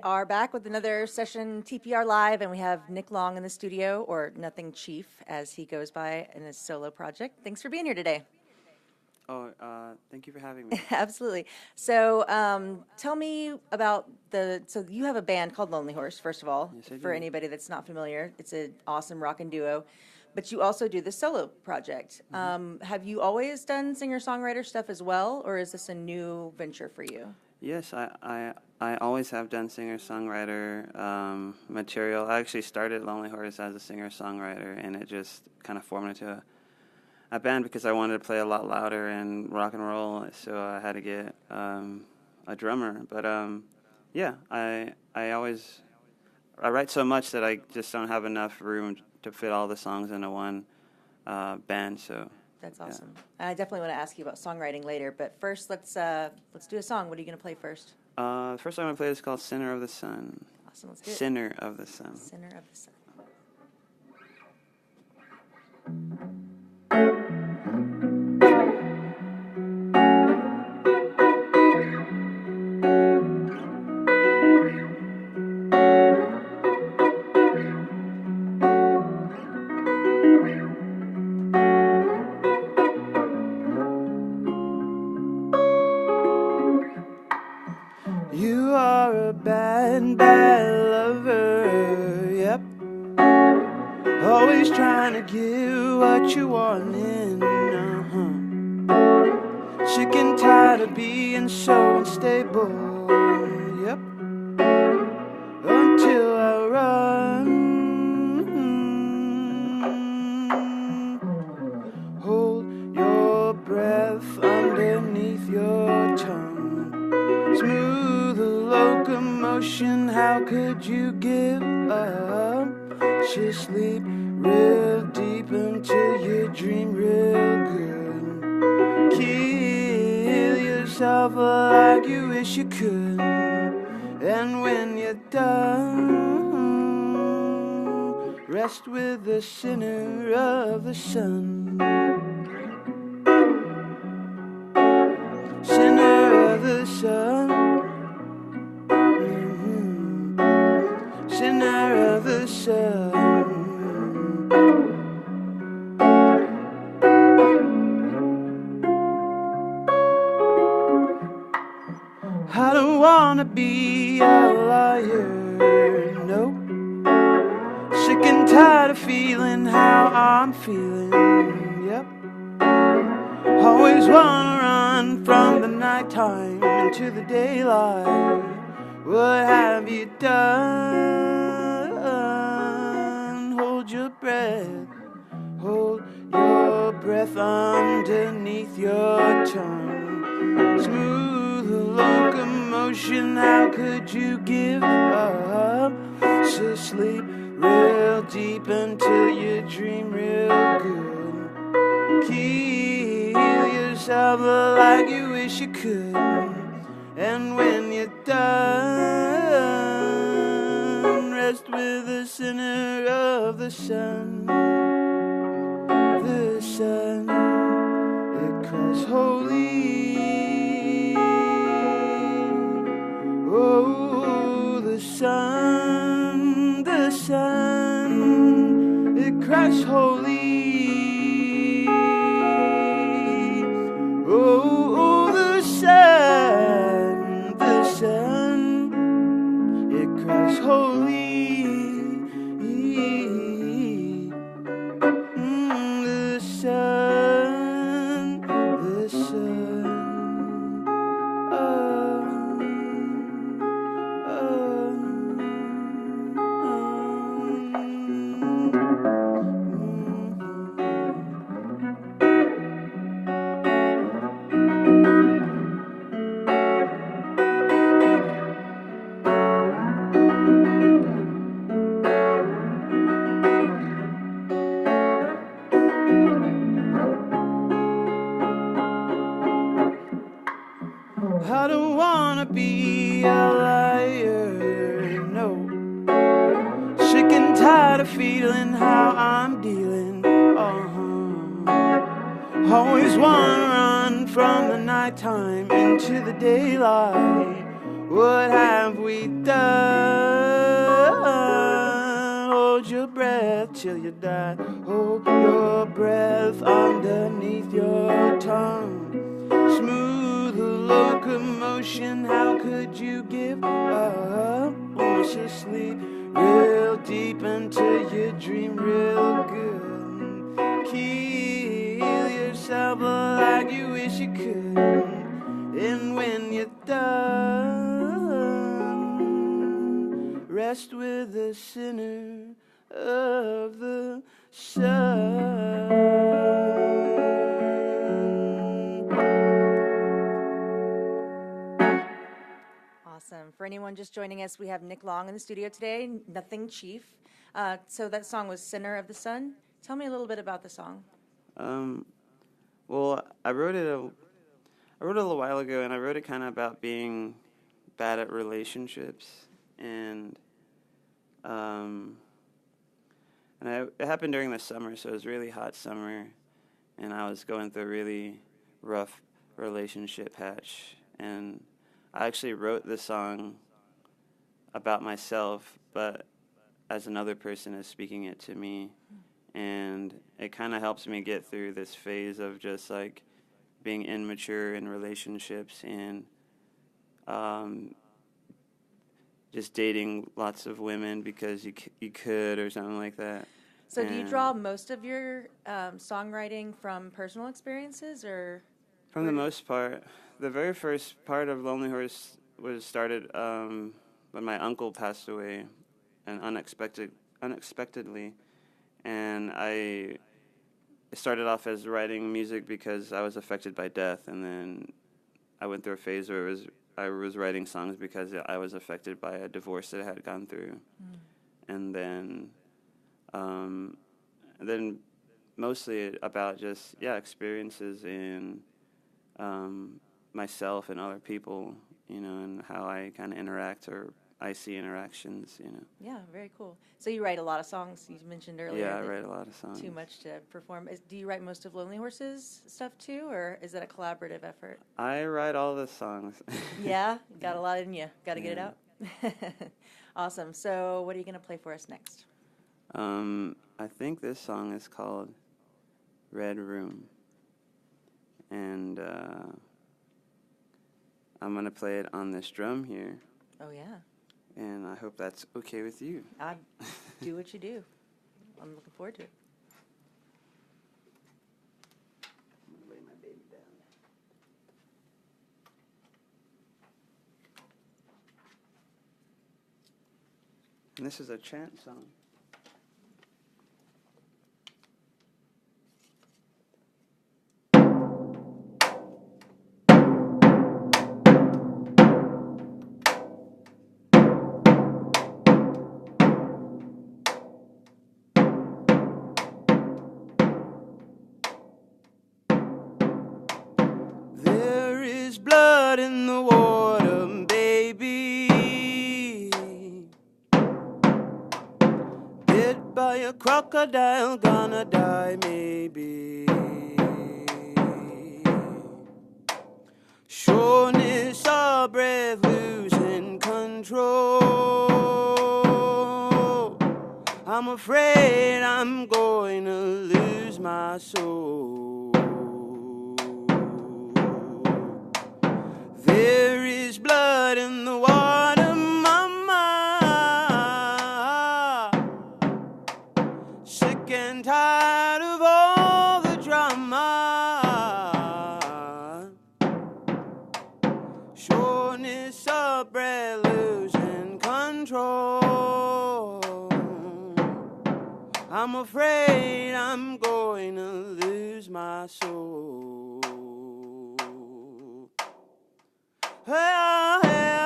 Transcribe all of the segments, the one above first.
are back with another session TPR Live, and we have Nick Long in the studio, or Nothing Chief, as he goes by in his solo project. Thanks for being here today. Oh, thank you for having me. Absolutely. So tell me about so you have a band called Lonely Horse, first of all, Yes, I for do. anybody that's not familiar. It's an awesome rockin' duo, but you also do the solo project. Have you always done singer-songwriter stuff as well, or is this a new venture for you? Yes, I always have done singer-songwriter material. I actually started Lonely Horse as a singer-songwriter, and it just kind of formed into a band because I wanted to play a lot louder and rock and roll, so I had to get a drummer. But yeah, I write so much that I just don't have enough room to fit all the songs into one band. So That's awesome. Yeah. I definitely want to ask you about songwriting later, but first let's do a song. What are you going to play first? The first song I'm going to play is called "Sinner of the Sun." Awesome. Let's do it. Sinner of the Sun. Sinner of the Sun. You are a bad, bad lover, yep. Always trying to get what you want in, Sick and tired of being so unstable, yep. Until I run. Hold your breath underneath your tongue. Smooth the locomotion, how could you give up? Just sleep real deep until you dream real good. Kill yourself like you wish you could. And when you're done, rest with the sinner of the sun. Sinner of the sun. Sinner of the sun. I don't wanna be a liar, no. Sick and tired of feeling how I'm feeling, yep. Always wanna run from the nighttime into the daylight. What have you done? Hold your breath. Hold your breath underneath your tongue. Smooth the locomotion, how could you give up? So sleep real deep until you dream real good. Kill yourself like you wish you could. And when you're done, rest with the sinner of the sun. The sun, it cries holy. Oh, the sun, it cries holy. Oh, the sun, it cries holy. The sun, I don't wanna be a liar, no. Sick and tired of feeling how I'm dealing, Always wanna run from the nighttime into the daylight. What have we done? Hold your breath till you die. Hold your breath underneath your tongue. Smooth the locomotion. How could you give up? Once you sleep real deep until you dream real good. Kill yourself like you wish you could. And when you're done, rest with the center of the sun. Awesome. For anyone just joining us, we have Nick Long in the studio today, Nothing Chief. So that song was Center of the Sun. Tell me a little bit about the song. Well, I wrote it a little while ago, and I wrote it kind of about being bad at relationships, and it happened during the summer, so it was a really hot summer, and I was going through a really rough relationship patch, and I actually wrote the song about myself, but as another person is speaking it to me, and it kind of helps me get through this phase of just like being immature in relationships and just dating lots of women because you could or something like that. So do you draw most of your songwriting from personal experiences, or? From the most part. The very first part of Lonely Horse was started when my uncle passed away, and unexpectedly, and I started off as writing music because I was affected by death, and then I went through a phase where I was writing songs because I was affected by a divorce that I had gone through, and then mostly about just experiences in myself and other people, and how I kind of interact or I see interactions, Yeah, very cool. So you write a lot of songs, you mentioned earlier. Yeah, I write a lot of songs. Too much to perform. Do you write most of Lonely Horse's stuff too, or is that a collaborative effort? I write all the songs. Yeah, got a lot in you. Got to get it out. Awesome. So what are you going to play for us next? I think this song is called Red Room. And I'm going to play it on this drum here. Oh, yeah. And I hope that's okay with you. I do what you do. I'm looking forward to it. I'm going to lay my baby down. And this is a chant song. There is blood in the water, baby. Bit by a crocodile, gonna die maybe. Sureness of breath, losing control. I'm afraid I'm going to lose my soul. There is blood in the water, mama. Sick and tired of all the drama. Sureness of breath, losing control. I'm afraid I'm going to lose my soul. Hey, hey,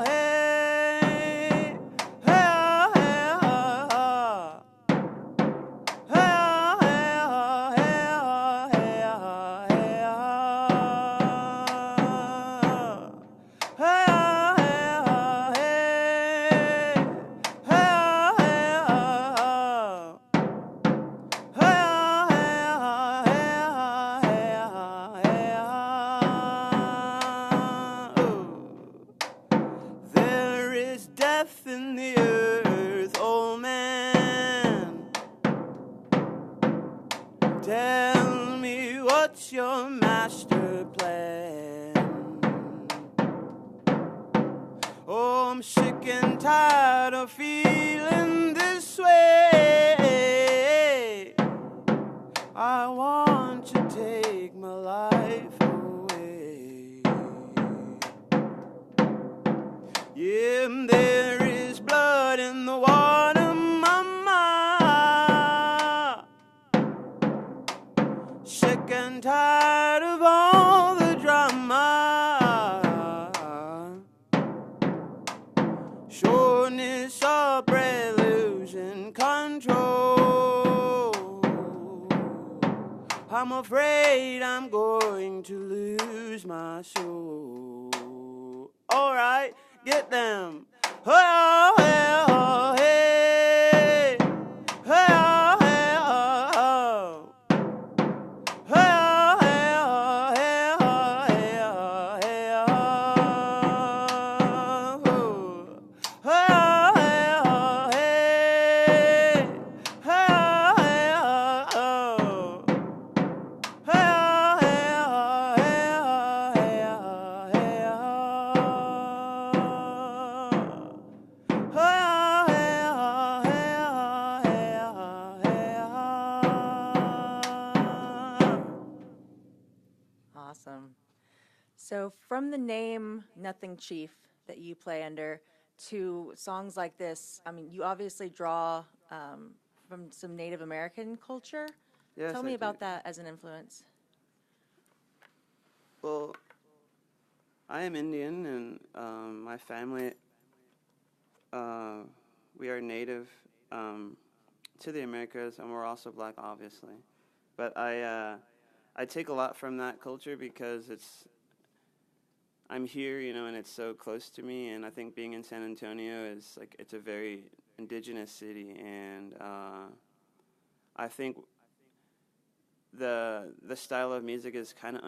hey, hey, hey, master plan. Oh, I'm sick and tired of feeling this way. I want to take my life away. Yeah, there is blood in the water, mama. Sick and tired of all the drama. Shortness of breath, losing control. I'm afraid I'm going to lose my soul. All right, get them. Oh, hey, oh, hey. Hey, oh, hey, oh, oh. Hey, oh, hey, oh, hey, oh, hey, oh, hey, oh. Hey, oh, hey, oh, hey. Hey, oh, hey, oh, oh. Awesome. So from the name Nothing Chief that you play under to songs like this, I mean, you obviously draw from some Native American culture. Yes, Tell I me do. about that as an influence. Well, I am Indian, and my family, we are native to the Americas, and we're also black, obviously. But I take a lot from that culture because I'm here, and it's so close to me. And I think being in San Antonio is like it's a very indigenous city, and I think the style of music is kind of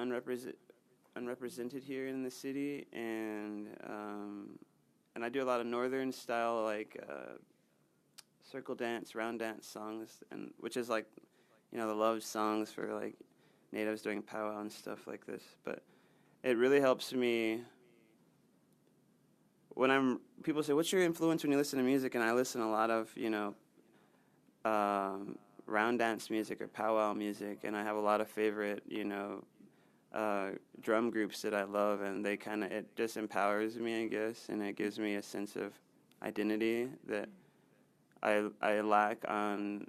unrepresented here in the city, and I do a lot of northern style like circle dance, round dance songs, and which is like the love songs for like natives doing powwow and stuff like this. But it really helps me when people say, "What's your influence when you listen to music?" And I listen a lot of round dance music or powwow music, and I have a lot of favorite drum groups that I love, and it just empowers me, I guess, and it gives me a sense of identity that I lack on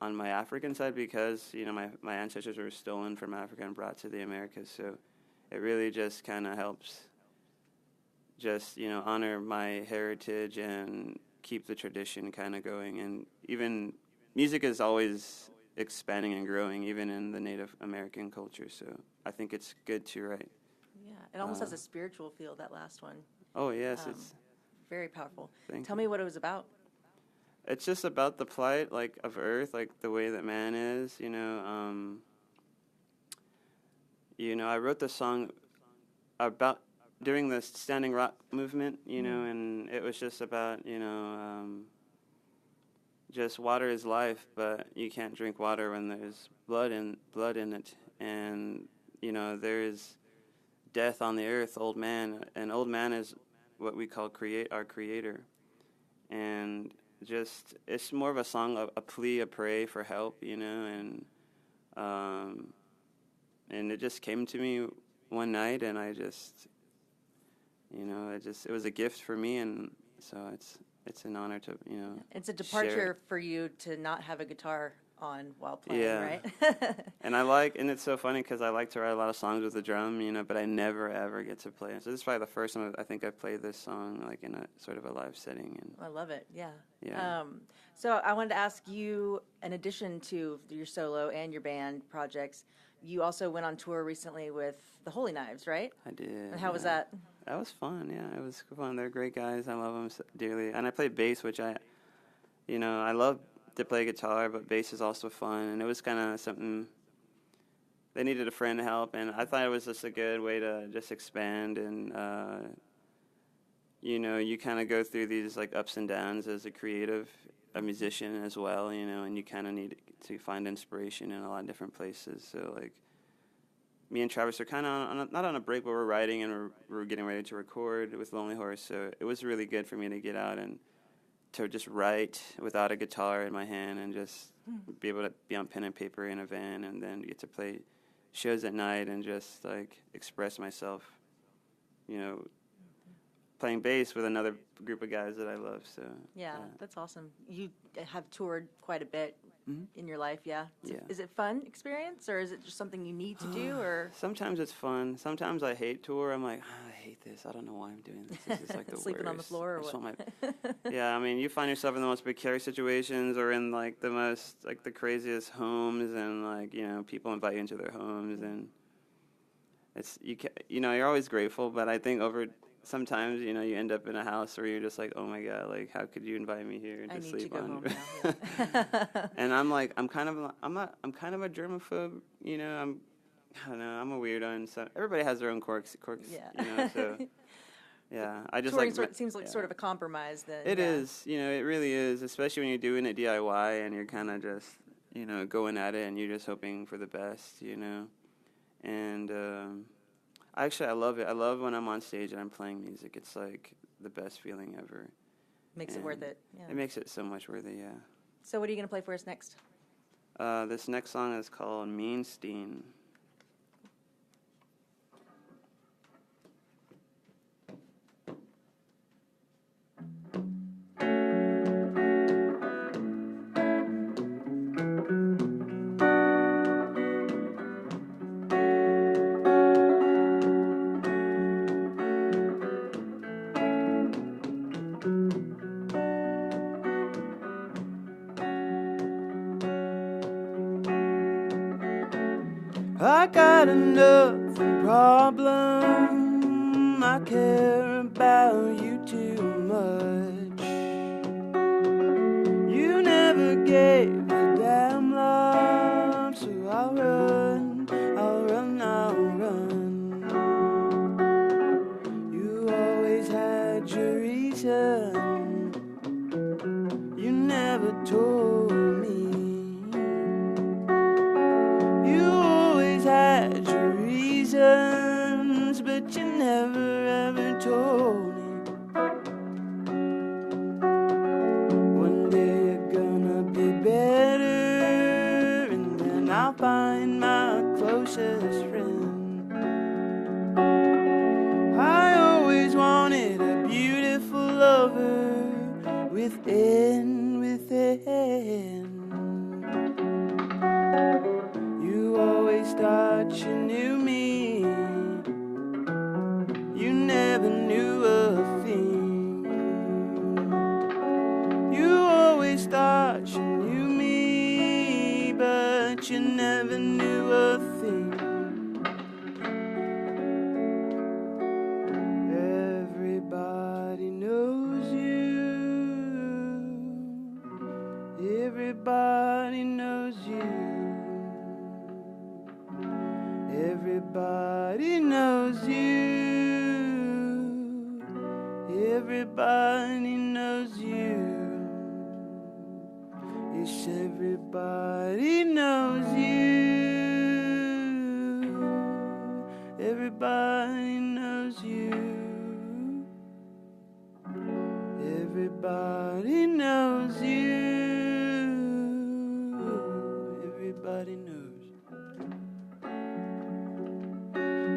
my African side because my ancestors were stolen from Africa and brought to the Americas. So it really just kind of helps just honor my heritage and keep the tradition kind of going. And even music is always expanding and growing, even in the Native American culture. So I think it's good to write. Yeah, it almost has a spiritual feel, that last one. Oh yes, it's very powerful. Thank Tell you. me what it was about. It's just about the plight, like, of Earth, like the way that man is. I wrote the song about during the Standing Rock movement, and it was just about, just water is life, but you can't drink water when there's blood in it, and there is death on the earth, old man, and old man is what we call our creator, and just it's more of a song, a plea, a pray for help, and it just came to me one night, and I just, it was a gift for me, and so it's an honor to, It's a share departure it. for you to not have a guitar on while playing, Yeah. right? And it's so funny because I like to write a lot of songs with the drum, but I never ever get to play it. So this is probably the first time I think I've played this song like in a sort of a live setting. And I love it. Yeah. Yeah. So I wanted to ask you, in addition to your solo and your band projects, you also went on tour recently with the Holy Knives, right? I did. And how was yeah. that? That was fun. Yeah, it was fun. They're great guys. I love them dearly. And I played bass, which I love to play guitar, but bass is also fun. And it was kind of something. They needed a friend to help, and I thought it was just a good way to just expand. And you kind of go through these like ups and downs as a musician as well. And you kind of need to find inspiration in a lot of different places. So like, me and Travis are kind of not on a break, but we're writing and we're getting ready to record with Lonely Horse. So it was really good for me to get out and to just write without a guitar in my hand and just be able to be on pen and paper in a van, and then get to play shows at night and just like express myself, you know, playing bass with another group of guys that I love. So Yeah, that's awesome. You have toured quite a bit in your life, yeah? Yeah. Is it fun experience, or is it just something you need to do, or Sometimes it's fun. Sometimes I hate tour. I'm like, I hate this. I don't know why I'm doing this. This is like the sleeping worst. on the floor, or I just what? want yeah, I mean, you find yourself in the most precarious situations, or in like the most like the craziest homes, and like, you know, people invite you into their homes, and it's you know, you're always grateful, but I think over sometimes, you know, you end up in a house where you're just like, oh my God, like how could you invite me here I to need to sleep go on? home now. Yeah. And I'm kind of a germaphobe, you know. I don't know, I'm a weirdo, and so everybody has their own quirks, Yeah. you know. So yeah, I just Touring like seems like yeah. sort of a compromise then. It yeah. is, you know, it really is, especially when you're doing it DIY and you're kind of just, you know, going at it and you're just hoping for the best, you know. And actually, I love it. I love when I'm on stage and I'm playing music. It's like the best feeling ever. Makes it worth And it. Yeah. It makes it so much worth it, yeah. So what are you going to play for us next? This next song is called Meanstein. I got enough problem. I care about you too much. You never gave a damn love, so I'll run, I'll run, I'll run. You always had your reason. You never told me. You always had your reasons, but you never ever told me. One day you're gonna be better, and then I'll find my closest friend. I always wanted a beautiful lover within. You always thought you knew me. You never knew a thing. You always thought you knew me, but you never knew a thing. Everybody knows you. Everybody knows you. Everybody knows you. Everybody knows you. Yes, everybody knows you. Everybody knows you. Everybody knows you. Everybody knows.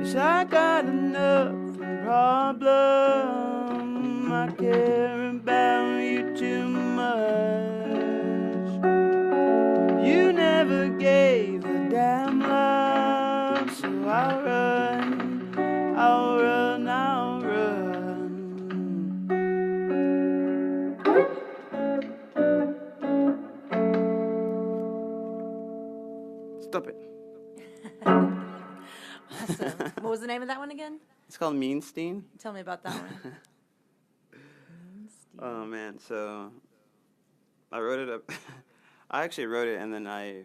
Yes, I got enough problem. I care about you too much. You never gave a damn love, so I'll run, I'll run, I'll run. Stop it. Awesome. What was the name of that one again? It's called Meanstein. Tell me about that one. Oh man, so I wrote it up. I actually wrote it, and then I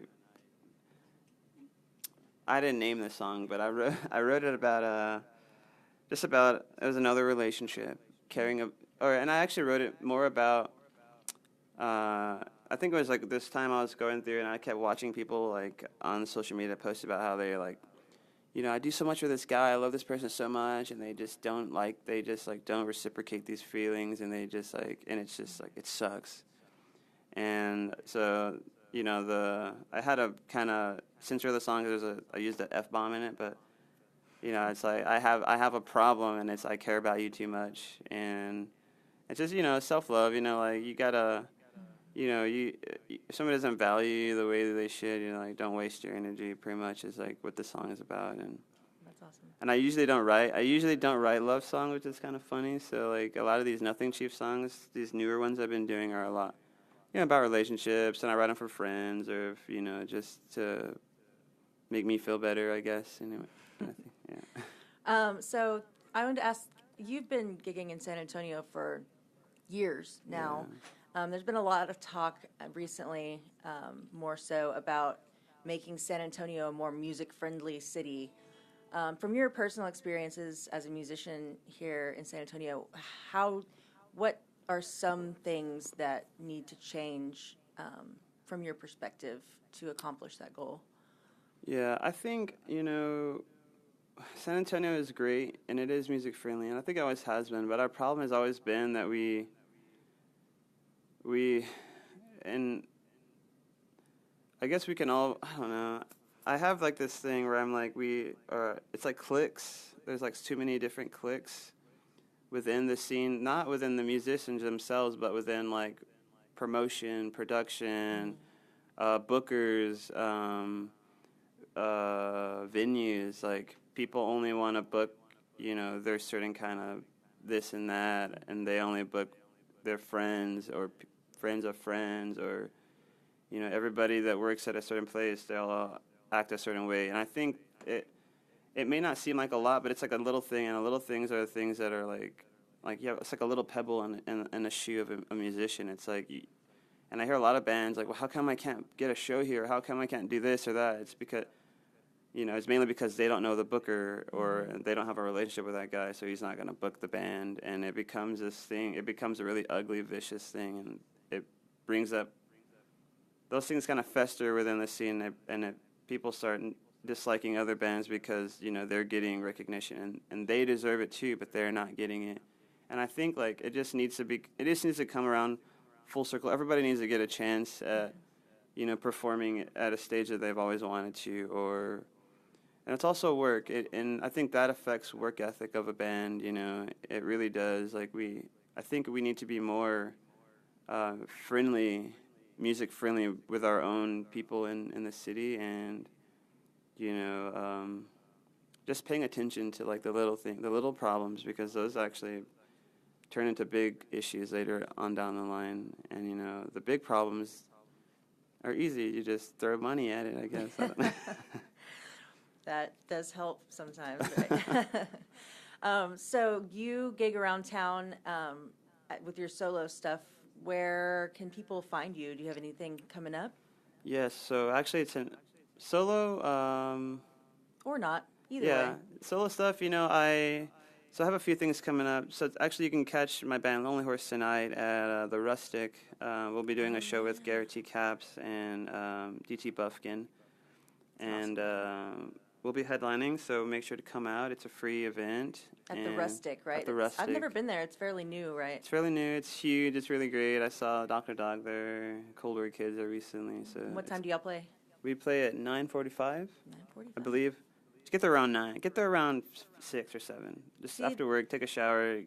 didn't name the song, but I wrote it about just about, it was another relationship, and I actually wrote it more about I think it was like this time I was going through, and I kept watching people like on social media post about how they like, I do so much for this guy. I love this person so much, and they just like don't reciprocate these feelings, and they just like, and it's just like it sucks. And so, I had a kind of censor the song. I used an F bomb in it, but it's like I have a problem, and it's I care about you too much, and it's just self love. Like you gotta. If somebody doesn't value you the way that they should, like don't waste your energy. Pretty much is like what the song is about, and That's awesome. I usually don't write love songs, which is kind of funny. So like a lot of these Nothing Chief songs, these newer ones I've been doing are a lot, about relationships, and I write them for friends or if, just to make me feel better, I guess. Anyway, yeah. So I wanted to ask, you've been gigging in San Antonio for years now. There's been a lot of talk recently, more so about making San Antonio a more music-friendly city. From your personal experiences as a musician here in San Antonio, what are some things that need to change from your perspective to accomplish that goal? Yeah, I think, San Antonio is great and it is music friendly, and I think it always has been, but our problem has always been that and I guess we can all, I don't know. I have like this thing where I'm like, it's like cliques. There's like too many different cliques within the scene, not within the musicians themselves, but within like promotion, production, bookers, venues. Like people only want to book, there's certain kind of this and that, and they only book their friends or friends of friends, or everybody that works at a certain place, they all act a certain way. And I think it may not seem like a lot, but it's like a little thing, and the little things are the things that are yeah, it's like a little pebble in a shoe of a musician. It's like, and I hear a lot of bands like, well, how come I can't get a show here? How come I can't do this or that? It's because, it's mainly because they don't know the booker, or they don't have a relationship with that guy, so he's not going to book the band, and it becomes this thing. It becomes a really ugly, vicious thing, and it brings up those things kind of fester within the scene, and people start disliking other bands because they're getting recognition, and they deserve it too, but they're not getting it. And I think like it just needs to come around full circle. Everybody needs to get a chance at performing at a stage that they've always wanted to, and it's also work. And I think that affects work ethic of a band. It really does. Like I think we need to be more friendly, music friendly with our own people in the city, and just paying attention to like the little problems, because those actually turn into big issues later on down the line. And the big problems are easy. You just throw money at it, I guess. I don't know. That does help sometimes, right? So you gig around town with your solo stuff. Where can people find you? Do you have anything coming up? Yes, so actually it's an solo, Or not? Either yeah, way. solo stuff, I have a few things coming up. So actually you can catch my band Lonely Horse tonight at the Rustic. We'll be doing a show with Garrett T. Caps and DT Buffkin. And we'll be headlining, so make sure to come out. It's a free event. At the Rustic, right? At the Rustic. I've never been there. It's fairly new, right? It's fairly new. It's huge. It's really great. I saw Dr. Dog there, Cold War Kids there recently. So What time do y'all play? we play at 9:45, 9:45. I believe. Just get there around 9. Get there around 6 or 7. Just See, after work, take a shower,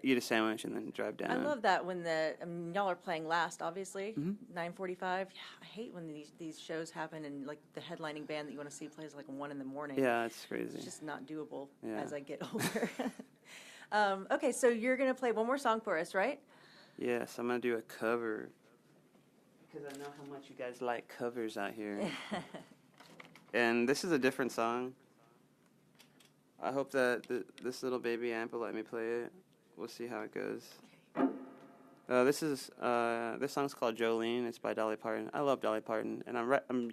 eat a sandwich, and then drive down. I love that when y'all are playing last, obviously, 9:45. Yeah, I hate when these shows happen and like the headlining band that you want to see plays like 1 in the morning. Yeah, it's crazy. It's just not doable Yeah. as I get older. Okay, so you're gonna play one more song for us, right? Yes, I'm going to do a cover, because I know how much you guys like covers out here. And this is a different song. I hope that this little baby amp will let me play it. We'll see how it goes. This song's called Jolene. It's by Dolly Parton. I love Dolly Parton, and I'm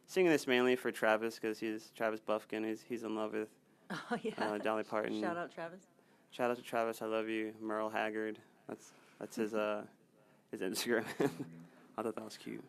singing this mainly for Travis, because Travis Buffkin. He's in love with Dolly Parton. Shout out, Travis. Shout out to Travis. I love you, Merle Haggard. That's his Instagram. I thought that was cute.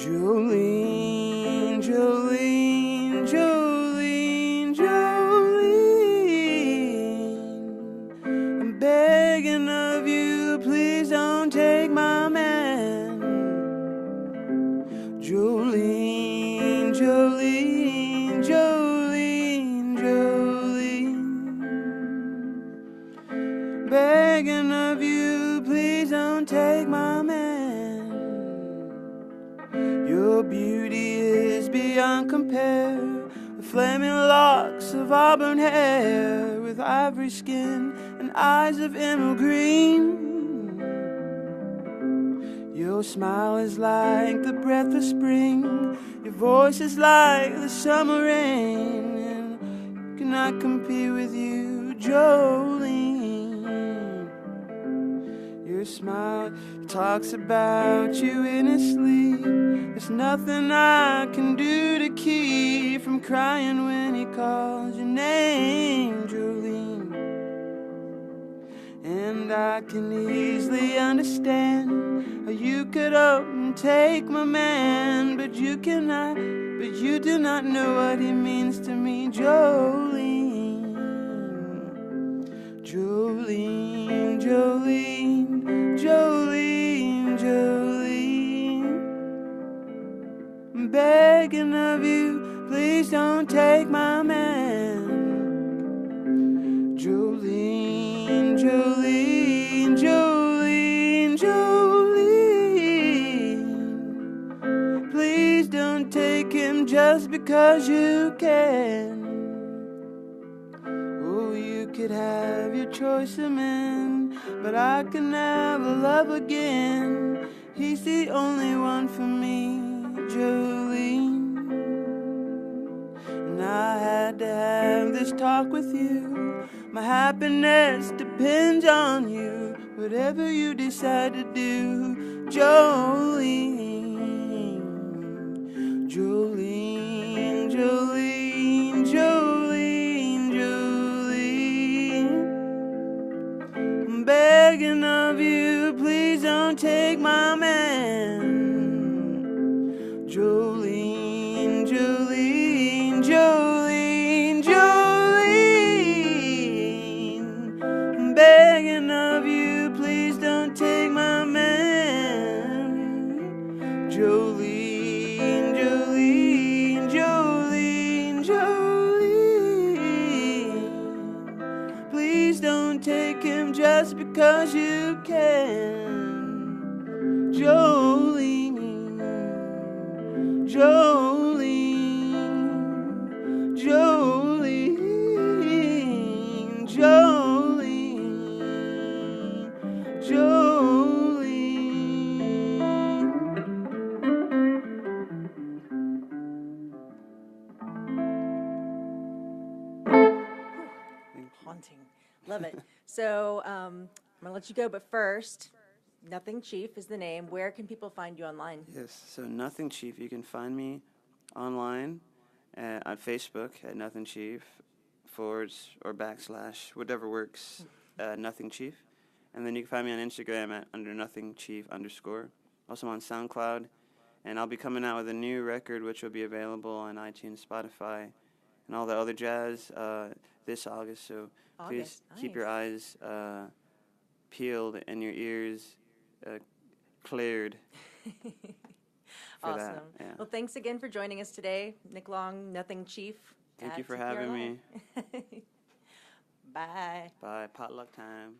Jolene, Jolene, Jolene, Jolene, I'm begging of you, please don't take my man. Jolene, Jolene, Jolene, Jolene, begging of you, please don't take my man. Your beauty is beyond compare, with flaming locks of auburn hair, with ivory skin and eyes of emerald green. Your smile is like the breath of spring, your voice is like the summer rain, and cannot compete with you, Jolene. Your smile talks about you in his sleep. There's nothing I can do to keep from crying when he calls your name, Jolene. And I can easily understand how you could hope and take my man, but you cannot, but you do not know what he means to me, Jolene. Jolene, Jolene, Jolene, Jolene, I'm begging of you, please don't take my man. Jolene, Jolene, Jolene, Jolene, please don't take him just because you can. Oh, you could have your choice of men, but I can never love again. He's the only one for me, Jolene. And I had to have this talk with you. My happiness depends on you. Whatever you decide to do, Jolene. Jolene, Jolene, Jolene, Jolene, I'm begging of you, please don't take my man. Jolene, Jolene, Jolene, Jolene, I'm begging of you, please don't take my man. Jolene, Jolene, Jolene, Jolene, please don't take him just because you can. Jolene, Jolene, Jolene, Jolene, Jolene. Haunting. Love it. So I'm going to let you go, but first, Nothing Chief is the name. Where can people find you online? Yes, so Nothing Chief, you can find me online on Facebook at Nothing Chief / or / whatever works, Nothing Chief. And then you can find me on Instagram at under Nothing Chief _. Also on SoundCloud. And I'll be coming out with a new record which will be available on iTunes, Spotify, and all the other jazz this August. So please keep your eyes peeled and your ears cleared for Awesome. that. Yeah. Well, thanks again for joining us today, Nick Long, Nothing Chief. Thank you for having me. Bye. Bye. Potluck time.